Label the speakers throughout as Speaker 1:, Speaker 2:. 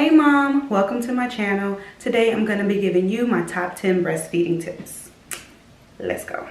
Speaker 1: Hey mom, welcome to my channel. Today I'm going to be giving you my top 10 breastfeeding tips. Let's go.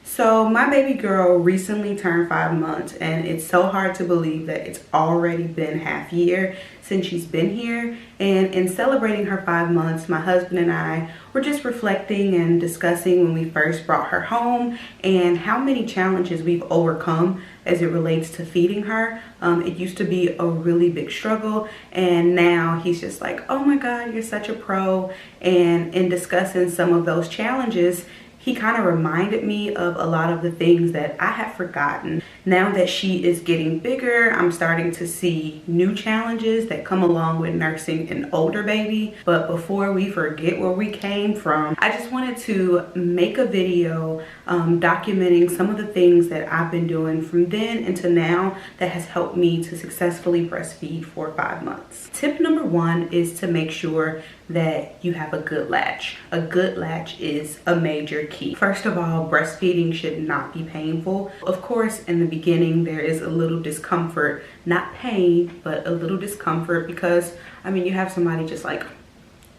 Speaker 1: So my baby girl recently turned 5 months, and it's so hard to believe that it's already been half year since she's been here. And in celebrating her 5 months, my husband and I were just reflecting and discussing when we first brought her home and how many challenges we've overcome as it relates to feeding her. It used to be a really big struggle, and now he's just like, oh my God, you're such a pro. And in discussing some of those challenges, he kind of reminded me of a lot of the things that I had forgotten. Now that she is getting bigger, I'm starting to see new challenges that come along with nursing an older baby. But before we forget where we came from, I just wanted to make a video documenting some of the things that I've been doing from then until now that has helped me to successfully breastfeed for 5 months. Tip number 1 is to make sure that you have a good latch. A good latch is a major key. First of all, breastfeeding should not be painful. Of course, in the beginning, there is a little discomfort, not pain, but a little discomfort because, I mean, you have somebody just like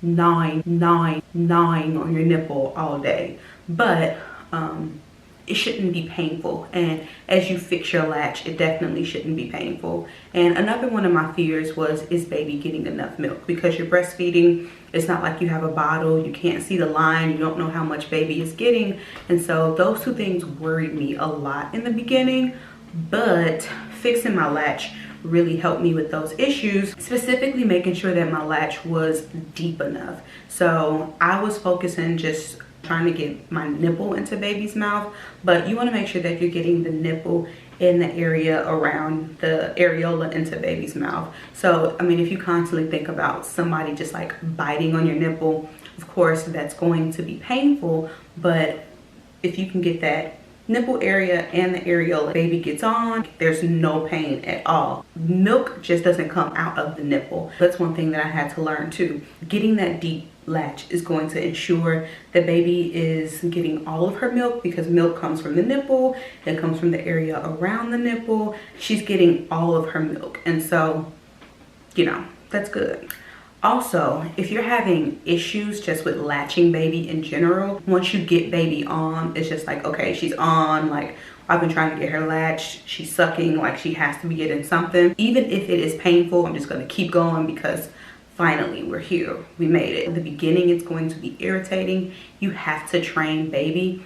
Speaker 1: gnawing on your nipple all day. But it shouldn't be painful, and as you fix your latch, it definitely shouldn't be painful. And another one of my fears was, is baby getting enough milk? Because you're breastfeeding, it's not like you have a bottle, you can't see the line, you don't know how much baby is getting. And so those two things worried me a lot in the beginning, but fixing my latch really helped me with those issues, specifically making sure that my latch was deep enough. So I was focusing just trying to get my nipple into baby's mouth, but you want to make sure that you're getting the nipple in the area around the areola into baby's mouth. So I mean, if you constantly think about somebody just like biting on your nipple, of course that's going to be painful, but if you can get that nipple area and the areola baby gets on, there's no pain at all. Milk just doesn't come out of the nipple. That's one thing that I had to learn too. Getting that deep latch is going to ensure that baby is getting all of her milk, because milk comes from the nipple, it comes from the area around the nipple. She's getting all of her milk, and so, you know, that's good. Also, if you're having issues just with latching baby in general, once you get baby on, it's just like, okay, she's on, like I've been trying to get her latched, she's sucking, like she has to be getting something. Even if it is painful, I'm just gonna keep going because finally we're here, we made it. In the beginning, it's going to be irritating. You have to train baby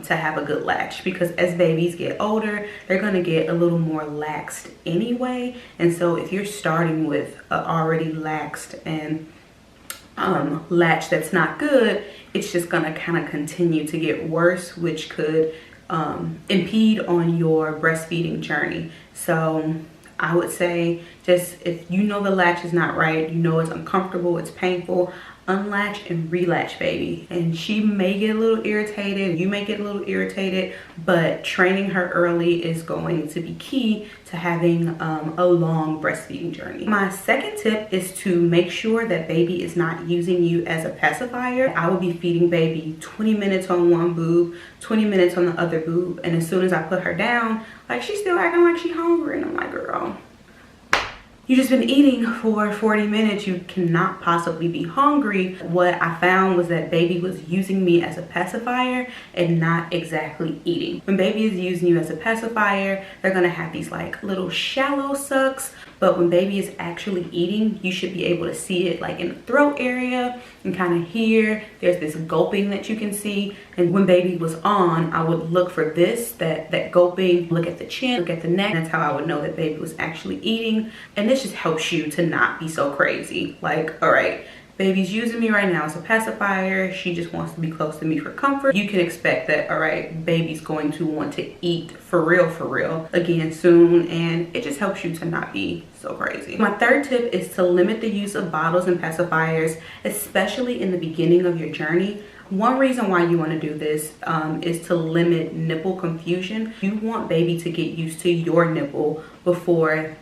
Speaker 1: to have a good latch, because as babies get older, they're going to get a little more laxed anyway. And so if you're starting with an already laxed and latch that's not good, it's just going to kind of continue to get worse, which could impede on your breastfeeding journey. So I would say, just if you know the latch is not right, you know it's uncomfortable, it's painful, unlatch and relatch baby. And she may get a little irritated, you may get a little irritated, but training her early is going to be key to having a long breastfeeding journey. My second tip is to make sure that baby is not using you as a pacifier. I will be feeding baby 20 minutes on one boob, 20 minutes on the other boob, and as soon as I put her down, like she's still acting like she's hungry, and I'm like, girl, you just been eating for 40 minutes. You cannot possibly be hungry. What I found was that baby was using me as a pacifier and not exactly eating. When baby is using you as a pacifier, they're gonna have these like little shallow sucks. But when baby is actually eating, you should be able to see it like in the throat area and kind of here. There's this gulping that you can see. And when baby was on, I would look for this, that gulping, look at the chin, look at the neck. That's how I would know that baby was actually eating. And this just helps you to not be so crazy. Like, all right, baby's using me right now as a pacifier. She just wants to be close to me for comfort. You can expect that, all right, baby's going to want to eat for real again soon. And it just helps you to not be so crazy. My third tip is to limit the use of bottles and pacifiers, especially in the beginning of your journey. One reason why you want to do this is to limit nipple confusion. You want baby to get used to your nipple before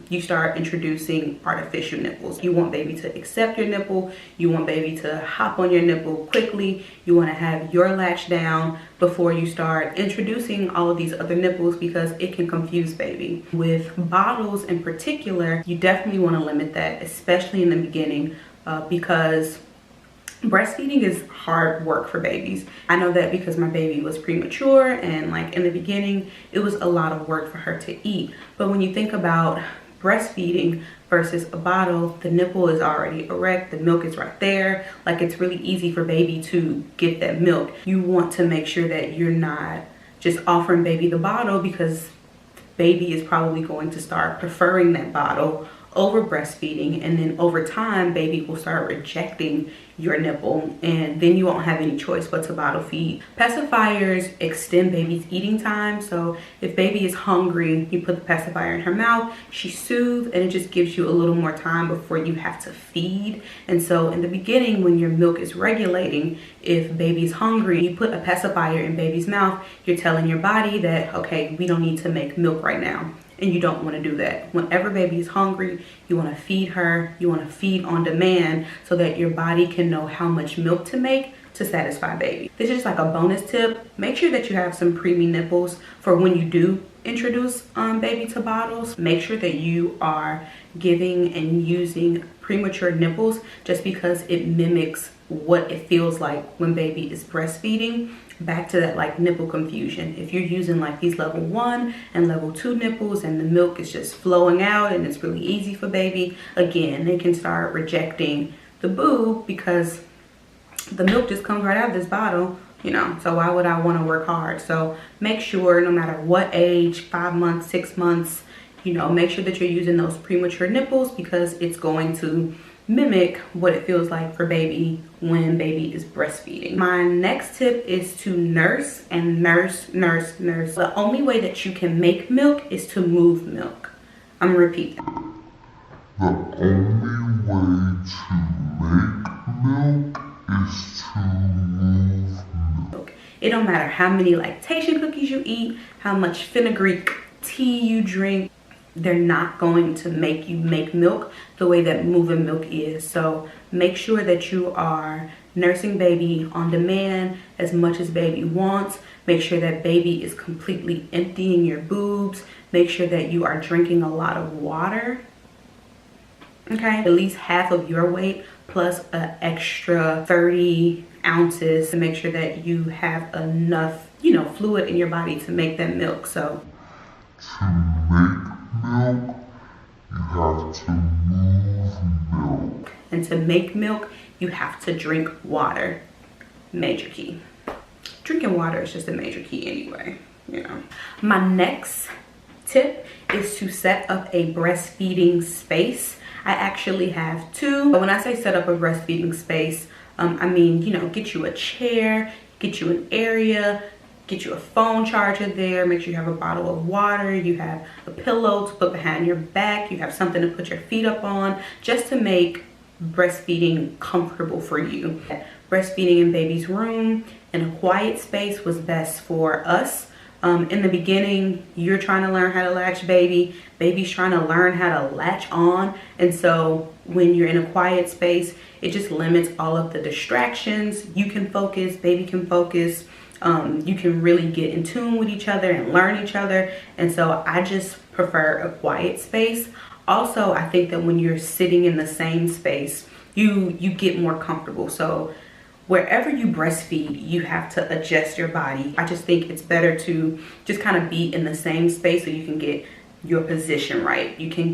Speaker 1: you start introducing artificial nipples. You want baby to accept your nipple. You want baby to hop on your nipple quickly. You want to have your latch down before you start introducing all of these other nipples, because it can confuse baby. With bottles in particular, you definitely want to limit that, especially in the beginning, because breastfeeding is hard work for babies. I know that because my baby was premature, and like in the beginning it was a lot of work for her to eat. But when you think about breastfeeding versus a bottle, the nipple is already erect, the milk is right there. Like, it's really easy for baby to get that milk. You want to make sure that you're not just offering baby the bottle, because baby is probably going to start preferring that bottle over breastfeeding, and then over time baby will start rejecting your nipple, and then you won't have any choice but to bottle feed. Pacifiers extend baby's eating time, so if baby is hungry, you put the pacifier in her mouth, she soothes, and it just gives you a little more time before you have to feed. And so in the beginning, when your milk is regulating, if baby's hungry, you put a pacifier in baby's mouth, you're telling your body that, okay, we don't need to make milk right now. And you don't want to do that. Whenever baby is hungry, you want to feed her. You want to feed on demand so that your body can know how much milk to make to satisfy baby. This is just like a bonus tip. Make sure that you have some preemie nipples for when you do introduce baby to bottles. Make sure that you are giving and using premature nipples, just because it mimics what it feels like when baby is breastfeeding. Back to that like nipple confusion. If you're using like these level 1 and level 2 nipples and the milk is just flowing out and it's really easy for baby, again, they can start rejecting the boob because the milk just comes right out of this bottle, you know, so why would I want to work hard? So make sure, no matter what age, 5 months, 6 months, you know, make sure that you're using those premature nipples, because it's going to mimic what it feels like for baby when baby is breastfeeding. My next tip is to nurse and nurse. The only way that you can make milk is to move milk. I'm gonna repeat that.
Speaker 2: The only way to make milk is to move milk.
Speaker 1: It don't matter how many lactation cookies you eat, how much fenugreek tea you drink, they're not going to make you make milk the way that moving milk is. So make sure that you are nursing baby on demand as much as baby wants. Make sure that baby is completely emptying your boobs. Make sure that you are drinking a lot of water. Okay, at least half of your weight plus an extra 30 ounces to make sure that you have enough, you know, fluid in your body to make that milk. So
Speaker 2: to make milk, you have to move milk.
Speaker 1: And to make milk, you have to drink water. Major key. Drinking water is just a major key anyway, you know. My next tip is to set up a breastfeeding space. I actually have two. But when I say set up a breastfeeding space, I mean, you know, get you a chair, get you an area, get you a phone charger there, make sure you have a bottle of water, you have a pillow to put behind your back, you have something to put your feet up on, just to make breastfeeding comfortable for you. Breastfeeding in baby's room in a quiet space was best for us. In the beginning, you're trying to learn how to latch baby, baby's trying to learn how to latch on, and so when you're in a quiet space, it just limits all of the distractions. You can focus, baby can focus. You can really get in tune with each other and learn each other. And so I just prefer a quiet space. Also, I think that when you're sitting in the same space, you get more comfortable. So wherever you breastfeed, you have to adjust your body. I just think it's better to just kind of be in the same space so you can get your position right. You can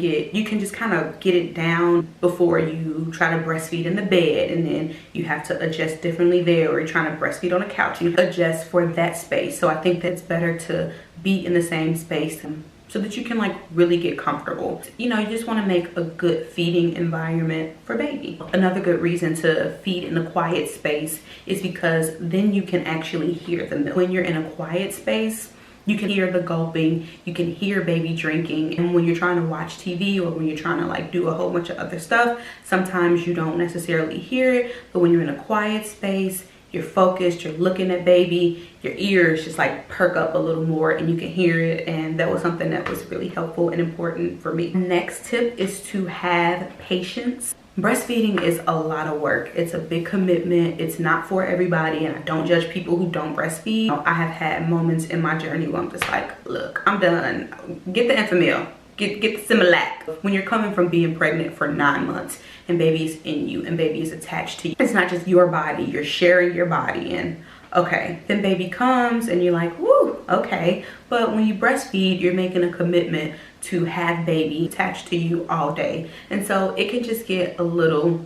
Speaker 1: just kind of get it down before you try to breastfeed in the bed, and then you have to adjust differently there, or you're trying to breastfeed on a couch, you adjust for that space. So I think that's better to be in the same space so that you can like really get comfortable. You know, you just want to make a good feeding environment for baby. Another good reason to feed in a quiet space is because then you can actually hear the milk. When you're in a quiet space, you can hear the gulping, you can hear baby drinking. And when you're trying to watch TV, or when you're trying to like do a whole bunch of other stuff, sometimes you don't necessarily hear it. But when you're in a quiet space, you're focused, you're looking at baby, your ears just like perk up a little more and you can hear it. And that was something that was really helpful and important for me. Next tip is to have patience. Breastfeeding is a lot of work. It's a big commitment. It's not for everybody, and I don't judge people who don't breastfeed. I have had moments in my journey where I'm just like, look, I'm done. Get the Enfamil. Get the Similac. When you're coming from being pregnant for 9 months and baby is in you and baby is attached to you, it's not just your body. You're sharing your body, and okay, then baby comes and you're like, woo, okay. But when you breastfeed, you're making a commitment to have baby attached to you all day. And so it can just get a little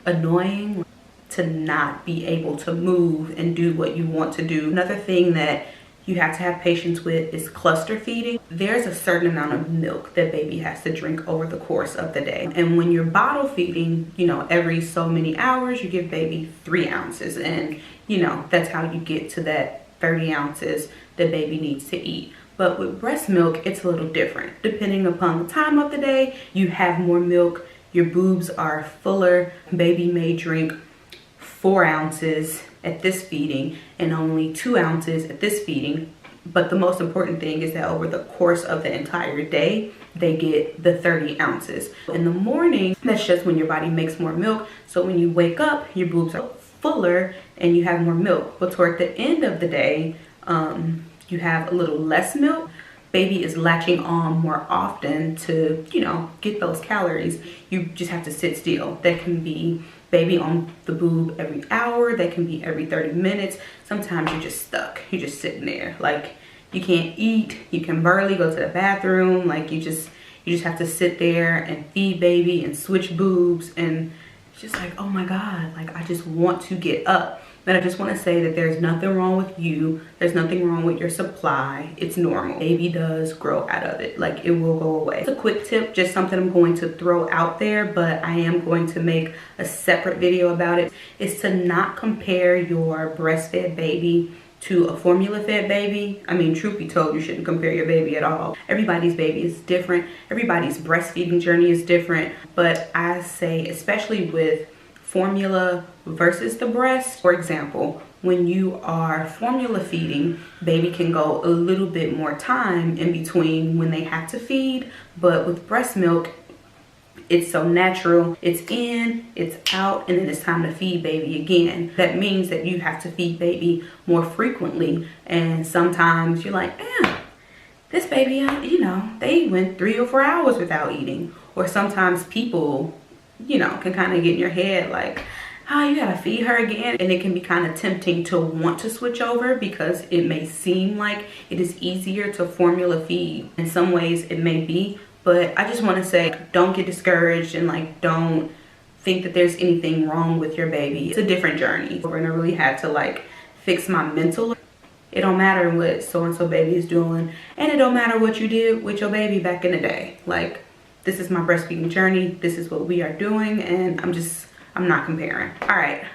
Speaker 1: annoying to not be able to move and do what you want to do. Another thing that you have to have patience with is cluster feeding. There's a certain amount of milk that baby has to drink over the course of the day. And when you're bottle feeding, you know, every so many hours, you give baby 3 ounces. And, you know, that's how you get to that 30 ounces that baby needs to eat. But with breast milk, it's a little different. Depending upon the time of the day, you have more milk, your boobs are fuller. Baby may drink 4 ounces at this feeding and only 2 ounces at this feeding. But the most important thing is that over the course of the entire day, they get the 30 ounces. In the morning, that's just when your body makes more milk. So when you wake up, your boobs are fuller and you have more milk. But toward the end of the day, you have a little less milk. Baby is latching on more often to, you know, get those calories. You just have to sit still. That can be baby on the boob every hour. That can be every 30 minutes. Sometimes you're just stuck. You're just sitting there. Like, you can't eat. You can barely go to the bathroom. Like, you just have to sit there and feed baby and switch boobs. And it's just like, oh my God, like, I just want to get up. But I just want to say that there's nothing wrong with you. There's nothing wrong with your supply. It's normal. Baby does grow out of it. Like, it will go away. It's a quick tip, just something I'm going to throw out there, but I am going to make a separate video about it. Is to not compare your breastfed baby to a formula fed baby. I mean, truth be told, you shouldn't compare your baby at all. Everybody's baby is different. Everybody's breastfeeding journey is different. But I say, especially with formula versus the breast. For example, when you are formula feeding, baby can go a little bit more time in between when they have to feed. But with breast milk, it's so natural. It's in, it's out, and then it's time to feed baby again. That means that you have to feed baby more frequently. And sometimes you're like, this baby, you know, they went 3 or 4 hours without eating. Or sometimes people, you know, can kind of get in your head like, oh, you gotta feed her again. And it can be kind of tempting to want to switch over because it may seem like it is easier to formula feed. In some ways it may be, but I just want to say, don't get discouraged and like, don't think that there's anything wrong with your baby. It's a different journey. We're gonna really have to like fix my mental. It don't matter what so-and-so baby is doing, and it don't matter what you did with your baby back in the day. Like, this is my breastfeeding journey. This is what we are doing, and I'm not comparing. All right,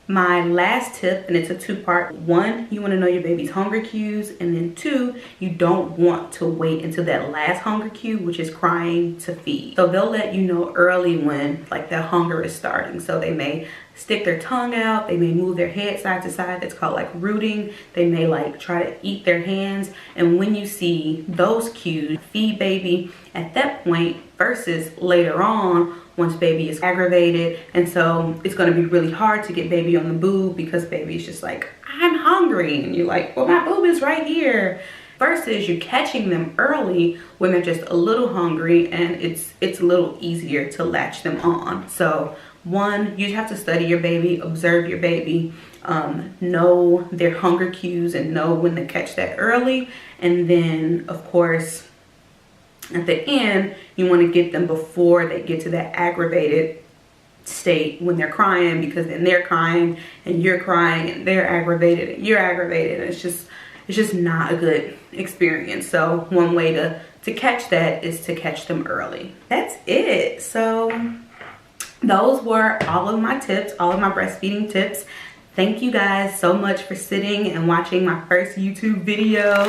Speaker 1: my last tip, and it's a 2-part. 1, you want to know your baby's hunger cues, and then 2, you don't want to wait until that last hunger cue, which is crying, to feed. So they'll let you know early when like that hunger is starting. So they may stick their tongue out, they may move their head side to side. That's called like rooting. They may like try to eat their hands. And when you see those cues, feed baby at that point versus later on once baby is aggravated. And so it's going to be really hard to get baby on the boob because baby is just like, I'm hungry, and you're like, well, my boob is right here. Versus you're catching them early when they're just a little hungry, and it's a little easier to latch them on. So 1, you have to study your baby, observe your baby, know their hunger cues and know when to catch that early. And then of course at the end, you want to get them before they get to that aggravated state when they're crying, because then they're crying and you're crying and they're aggravated and you're aggravated. And it's just not a good experience. So one way to catch that is to catch them early. That's it. So those were all of my tips, all of my breastfeeding tips. Thank you guys so much for sitting and watching my first YouTube video.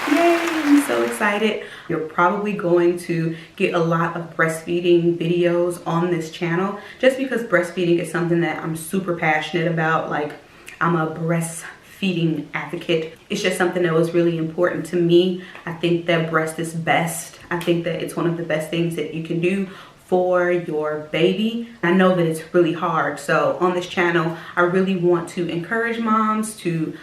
Speaker 1: Yay, I'm so excited. You're probably going to get a lot of breastfeeding videos on this channel just because breastfeeding is something that I'm super passionate about. Like, I'm a breastfeeding advocate. It's just something that was really important to me. I think that breast is best. I think that it's one of the best things that you can do for your baby. I know that it's really hard. So on this channel, I really want to encourage moms to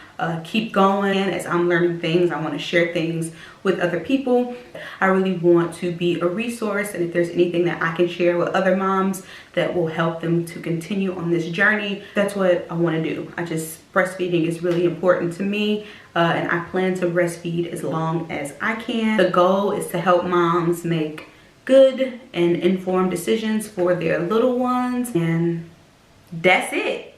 Speaker 1: keep going. As I'm learning things, I want to share things with other people. I really want to be a resource, and if there's anything that I can share with other moms that will help them to continue on this journey, that's what I want to do. Breastfeeding is really important to me, and I plan to breastfeed as long as I can. The goal is to help moms make good and informed decisions for their little ones, and that's it.